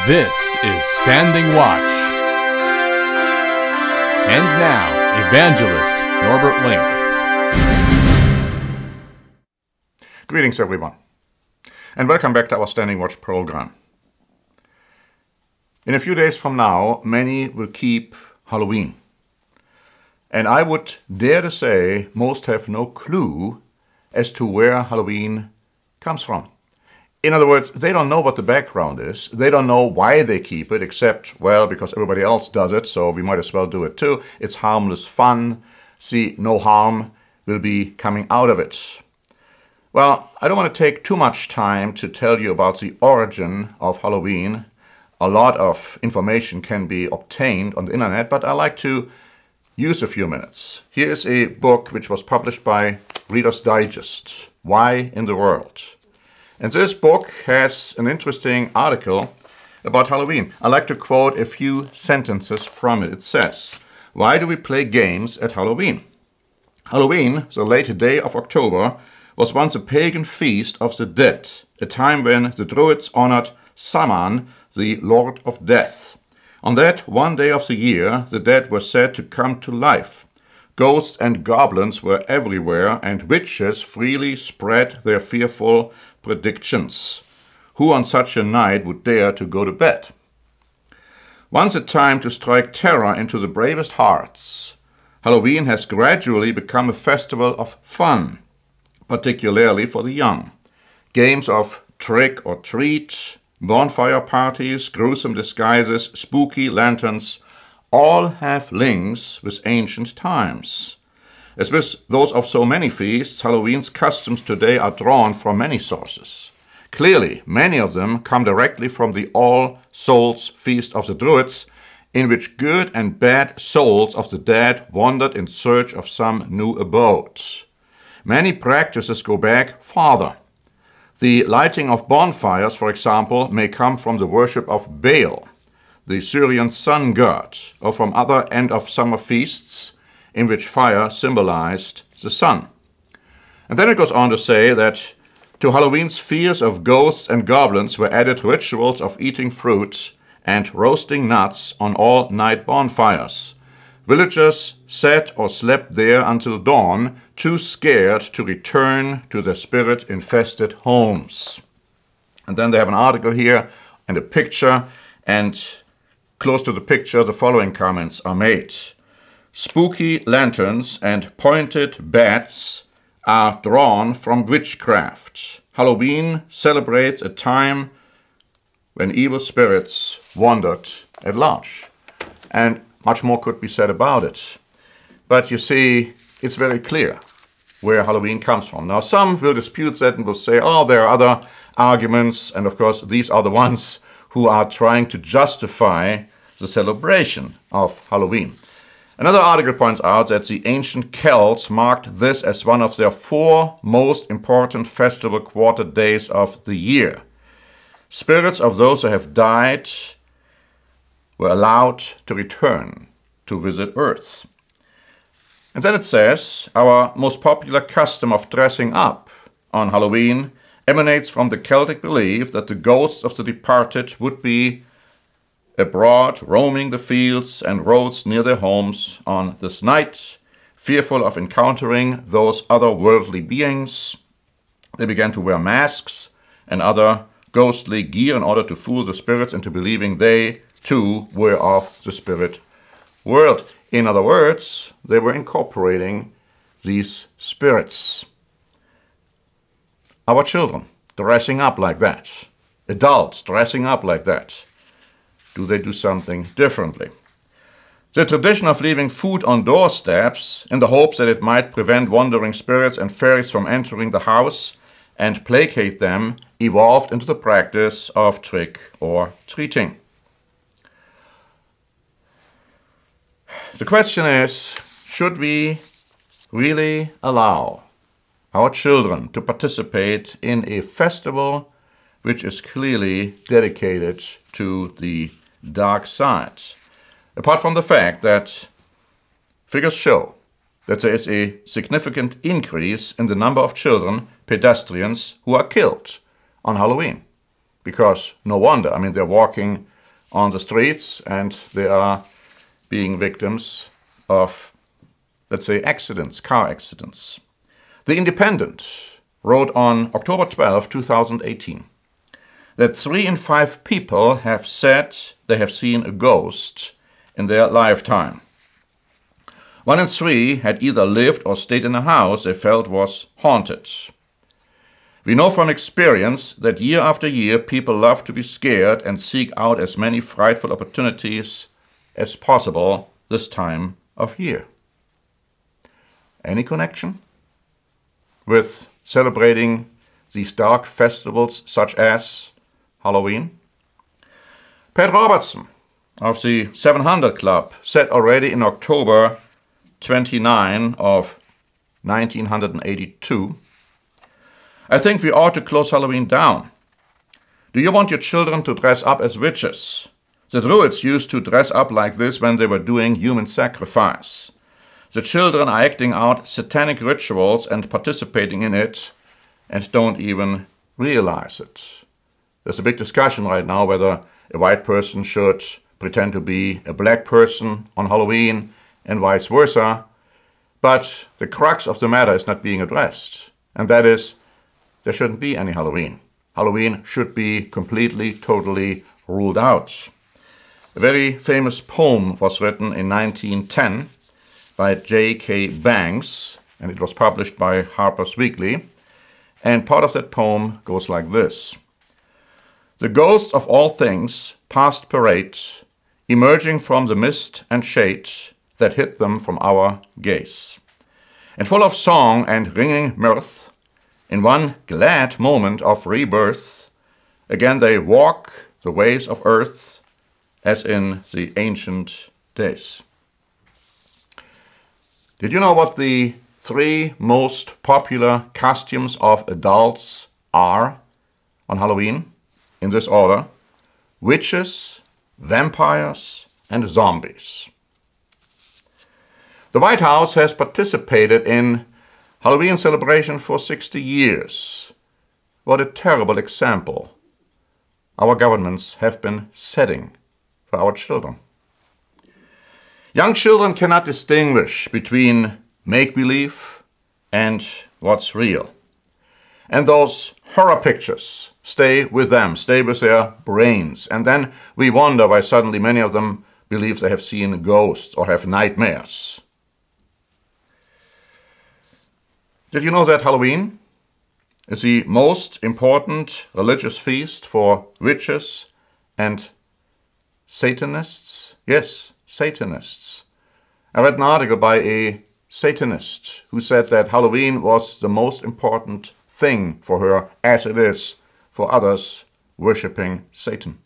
This is Standing Watch. And now, Evangelist Norbert Link. Greetings, everyone, and welcome back to our Standing Watch program. In a few days from now, many will keep Halloween. And I would dare to say most have no clue as to where Halloween comes from. In other words, they don't know what the background is. They don't know why they keep it, except, well, because everybody else does it, so we might as well do it too. It's harmless fun. See, no harm will be coming out of it. Well, I don't want to take too much time to tell you about the origin of Halloween. A lot of information can be obtained on the internet, but I like to use a few minutes. Here's a book which was published by Reader's Digest, Why in the World? And this book has an interesting article about Halloween. I like to quote a few sentences from it. It says, "Why do we play games at Halloween? Halloween, the late day of October, was once a pagan feast of the dead, a time when the Druids honored Saman, the Lord of Death. On that one day of the year, the dead were said to come to life. Ghosts and goblins were everywhere, and witches freely spread their fearful predictions. Who on such a night would dare to go to bed? Once a time to strike terror into the bravest hearts, Halloween has gradually become a festival of fun, particularly for the young. Games of trick or treat, bonfire parties, gruesome disguises, spooky lanterns, all have links with ancient times. As with those of so many feasts, Halloween's customs today are drawn from many sources. Clearly, many of them come directly from the All Souls Feast of the Druids, in which good and bad souls of the dead wandered in search of some new abode. Many practices go back farther. The lighting of bonfires, for example, may come from the worship of Baal, the Syrian sun god, or from other end-of-summer feasts in which fire symbolized the sun. And then it goes on to say that to Halloween's fears of ghosts and goblins were added rituals of eating fruit and roasting nuts on all-night bonfires. Villagers sat or slept there until dawn, too scared to return to their spirit-infested homes." And then they have an article here and a picture, and close to the picture the following comments are made. "Spooky lanterns and pointed bats are drawn from witchcraft. Halloween celebrates a time when evil spirits wandered at large." And much more could be said about it. But you see, it's very clear where Halloween comes from. Now, some will dispute that and will say, oh, there are other arguments, and of course, these are the ones who are trying to justify the celebration of Halloween. Another article points out that the ancient Celts marked this as one of their 4 most important festival quarter days of the year. Spirits of those who have died were allowed to return to visit Earth. And then it says, our most popular custom of dressing up on Halloween emanates from the Celtic belief that the ghosts of the departed would be abroad, roaming the fields and roads near their homes on this night, fearful of encountering those otherworldly beings. They began to wear masks and other ghostly gear in order to fool the spirits into believing they, too, were of the spirit world. In other words, they were incorporating these spirits. Our children dressing up like that, adults dressing up like that, do they do something differently? The tradition of leaving food on doorsteps in the hopes that it might prevent wandering spirits and fairies from entering the house and placate them evolved into the practice of trick or treating. The question is, should we really allow our children to participate in a festival which is clearly dedicated to the dark side? Apart from the fact that figures show that there is a significant increase in the number of children, pedestrians, who are killed on Halloween, because no wonder. I mean, they're walking on the streets and they are being victims of, let's say, accidents, car accidents. The Independent wrote on October 12, 2018, that 3 in 5 people have said they have seen a ghost in their lifetime. 1 in 3 had either lived or stayed in a house they felt was haunted. We know from experience that year after year people love to be scared and seek out as many frightful opportunities as possible this time of year. Any connection with celebrating these dark festivals such as Halloween? Pat Robertson of the 700 Club said already in October 29 of 1982, I think we ought to close Halloween down. Do you want your children to dress up as witches? The Druids used to dress up like this when they were doing human sacrifice. The children are acting out satanic rituals and participating in it and don't even realize it. There's a big discussion right now whether a white person should pretend to be a black person on Halloween and vice versa. But the crux of the matter is not being addressed, and that is there shouldn't be any Halloween. Halloween should be completely, totally ruled out. A very famous poem was written in 1910 by J.K. Banks, and it was published by Harper's Weekly. And part of that poem goes like this. The ghosts of all things past parade, emerging from the mist and shade that hid them from our gaze. And full of song and ringing mirth, in one glad moment of rebirth, again they walk the ways of earth as in the ancient days. Did you know what the 3 most popular costumes of adults are on Halloween? In this order: witches, vampires, and zombies. The White House has participated in Halloween celebration for 60 years. What a terrible example our governments have been setting for our children. Young children cannot distinguish between make-believe and what's real. And those horror pictures stay with them, stay with their brains. And then we wonder why suddenly many of them believe they have seen ghosts or have nightmares. Did you know that Halloween is the most important religious feast for witches and Satanists? Yes, Satanists. I read an article by a Satanist who said that Halloween was the most important thing for her, as it is for others worshipping Satan.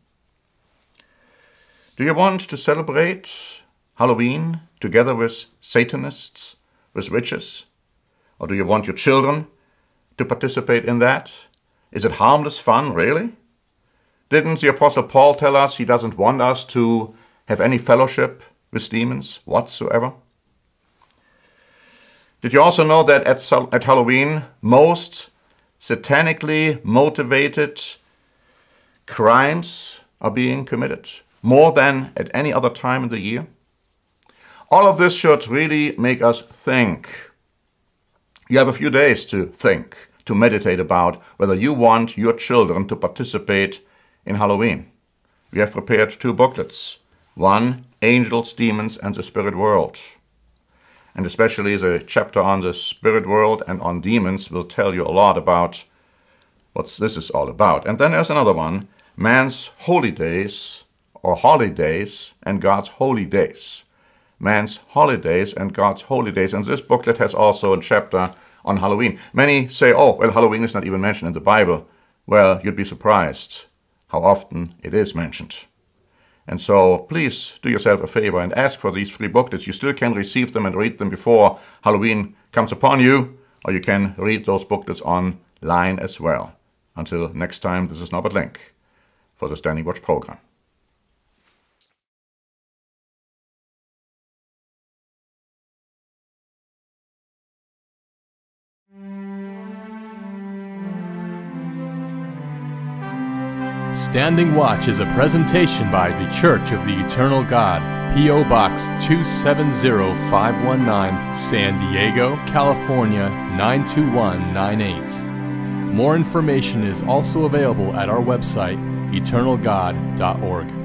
Do you want to celebrate Halloween together with Satanists, with witches? Or do you want your children to participate in that? Is it harmless fun, really? Didn't the Apostle Paul tell us he doesn't want us to have any fellowship with demons whatsoever? Did you also know that at Halloween, most satanically motivated crimes are being committed, more than at any other time in the year? All of this should really make us think. You have a few days to think, to meditate about whether you want your children to participate in Halloween. We have prepared 2 booklets. One, Angels, Demons, and the Spirit World. And especially the chapter on the spirit world and on demons will tell you a lot about what this is all about. And then there's another one, Man's Holy Days, or Holidays, and God's Holy Days. Man's Holidays and God's Holy Days. And this booklet has also a chapter on Halloween. Many say, oh, well, Halloween is not even mentioned in the Bible. Well, you'd be surprised how often it is mentioned. And so please do yourself a favor and ask for these 3 booklets. You still can receive them and read them before Halloween comes upon you, or you can read those booklets online as well. Until next time, this is Norbert Lenk for the Standing Watch program. Standing Watch is a presentation by the Church of the Eternal God, P.O. Box 270519, San Diego, California 92198. More information is also available at our website, eternalgod.org.